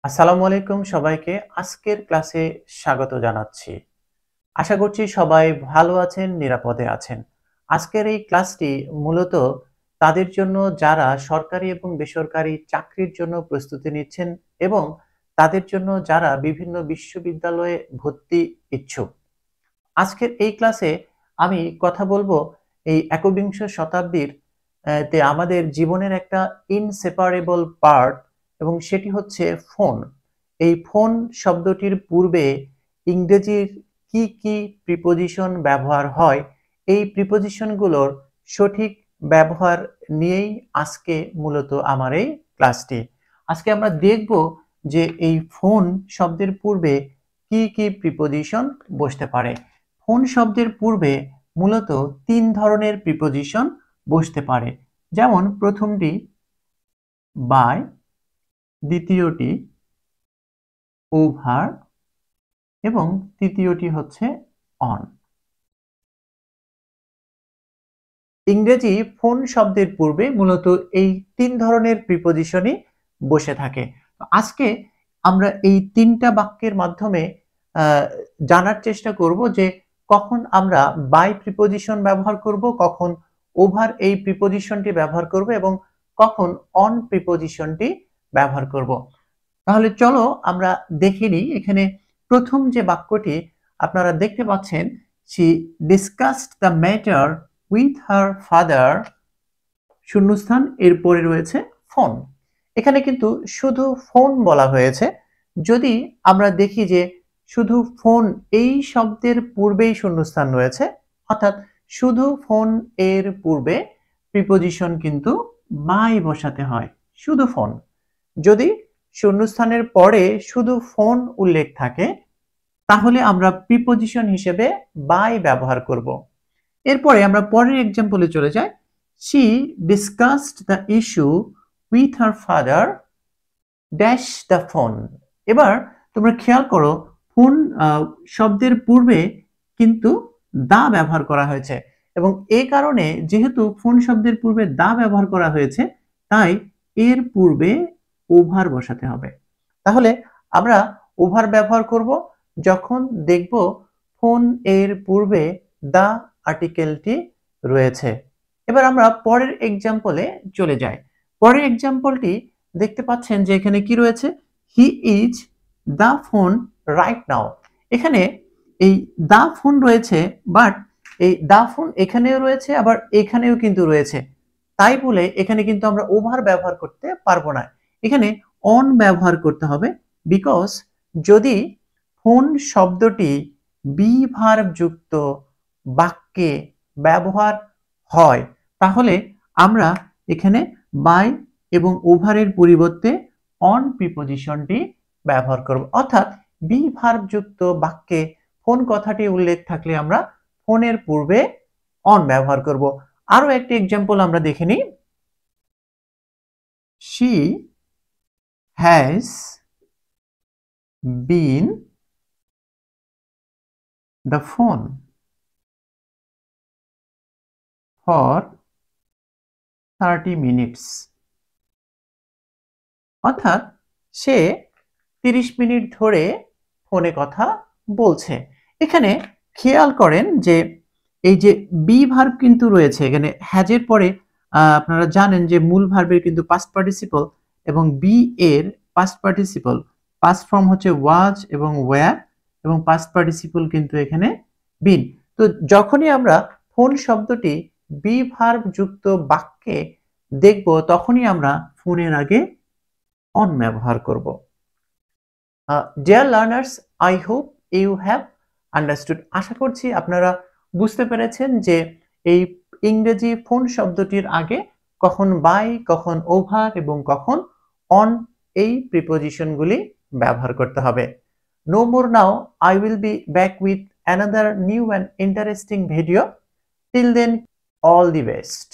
আসসালামু আলাইকুম সবাইকে। আজকের ক্লাসে স্বাগত জানাচ্ছি। আশা করছি সবাই ভালো আছেন, নিরাপদে আছেন। আজকের এই ক্লাসটি মূলত তাদের জন্য যারা সরকারি এবং বেসরকারি চাকরির জন্য প্রস্তুতি নিচ্ছেন এবং তাদের জন্য যারা বিভিন্ন বিশ্ববিদ্যালয়ে ভর্তি ইচ্ছুক। আজকের এই ক্লাসে আমি কথা বলবো এই একবিংশ শতাব্দীর তে আমাদের জীবনের একটা ইনসেপারেবল পার্ট এবং সেটি হচ্ছে ফোন। এই ফোন শব্দটির পূর্বে ইংরেজির কি কি প্রিপোজিশন ব্যবহার হয়, এই প্রিপোজিশনগুলোর সঠিক ব্যবহার নিয়েই আজকে মূলত আমার এই ক্লাসটি। আজকে আমরা দেখব যে এই ফোন শব্দের পূর্বে কি কি প্রিপোজিশন বসতে পারে। ফোন শব্দের পূর্বে মূলত ৩ ধরনের প্রিপোজিশন বসতে পারে। যেমন প্রথমটি বাই, দ্বিতীয়টি ওভার এবং তৃতীয়টি হচ্ছে অন। ইংরেজি ফোন শব্দের পূর্বে মূলত এই ৩ ধরনের প্রিপোজিশনই বসে থাকে। আজকে আমরা এই ৩টা বাক্যের মাধ্যমে জানার চেষ্টা করব যে কখন আমরা বাই প্রিপোজিশন ব্যবহার করব, কখন ওভার এই প্রিপোজিশনটি ব্যবহার করব এবং কখন অন প্রিপোজিশনটি ব্যবহার করব। তাহলে চলো আমরা দেখে নিই। এখানে প্রথম যে বাক্যটি আপনারা দেখতে পাচ্ছেন, she discussed the matter with her father, শূন্যস্থান এরপরে রয়েছে ফোন। এখানে কিন্তু শুধু ফোন বলা হয়েছে। যদি আমরা দেখি যে শুধু ফোন এই শব্দের পূর্বেই শূন্যস্থান রয়েছে, অর্থাৎ শুধু ফোন এর পূর্বে প্রিপোজিশন কিন্তু বাই বসাতে হয়, শুধু ফোন। যদি শূন্যস্থানের পরে শুধু ফোন উল্লেখ থাকে তাহলে আমরা প্রিপোজিশন হিসেবে বাই ব্যবহার করব। এরপরে আমরা পরের এক্সাম্পলে চলে যাই। she discussed the issue with her father dash the phone। এবার তোমরা খেয়াল করো, ফোন শব্দের পূর্বে কিন্তু দা ব্যবহার করা হয়েছে এবং এই কারণে যেহেতু ফোন শব্দের পূর্বে দা ব্যবহার করা হয়েছে তাই এর পূর্বে ওভার বসাতে হবে। তাহলে আমরা ওভার ব্যবহার করব যখন দেখব ফোন এর পূর্বে দা আর্টিকেলটি রয়েছে। এবার আমরা পরের এক্সাম্পলে চলে যাই। পরের এক্সাম্পলটি দেখতে পাচ্ছেন যে এখানে কি রয়েছে, he is the phone right now. এখানে এই দা ফোন রয়েছে, বাট এই দা ফোন এখানেও রয়েছে আবার এখানেও কিন্তু রয়েছে, তাই বলে এখানে কিন্তু আমরা ওভার ব্যবহার করতে পারবো না। এখানে অন ব্যবহার করতে হবে, বিকজ যদি ফোন শব্দটি বি ভার্ব যুক্ত বাক্যে ব্যবহার হয় তাহলে আমরা এখানে বাই এবং ওভারের পরিবর্তে অন প্রিপোজিশনটি ব্যবহার করব। অর্থাৎ বি ভার্ব যুক্ত বাক্যে ফোন কথাটি উল্লেখ থাকলে আমরা ফোনের পূর্বে অন ব্যবহার করব। আরো একটি এক্সাম্পল আমরা দেখে নিই। she has been the phone for 30 minutes। অর্থাৎ সে 30 মিনিট ধরে ফোনে কথা বলছে। এখানে খেয়াল করেন যে এই যে বি ভার্ব কিন্তু রয়েছে, এখানে হ্যাজের পরে আপনারা জানেন যে মূল ভার্বের কিন্তু পাস্ট পার্টিসিপল এবং বি এর পাস্ট পার্টিসিপল পাস্ট ফর্ম হচ্ছে ওয়াজ এবং ওয়্যার এবং পাস্ট পার্টিসিপল কিন্তু এখানে বিন। তো যখনই আমরা ফোন শব্দটি বি ভার্ব যুক্ত বাক্যে দেখব তখনই আমরা ফোনের আগে অন ব্যবহার করব। Dear learners, I hope you have understood. আশা করছি আপনারা বুঝতে পেরেছেন যে এই ইংরেজি ফোন শব্দটির আগে কখন বাই, কখন ওভার এবং কখন অন এই প্রিপোজিশনগুলি ব্যবহার করতে হবে। No more now, I will be back with another new and interesting video. Till then, all the best.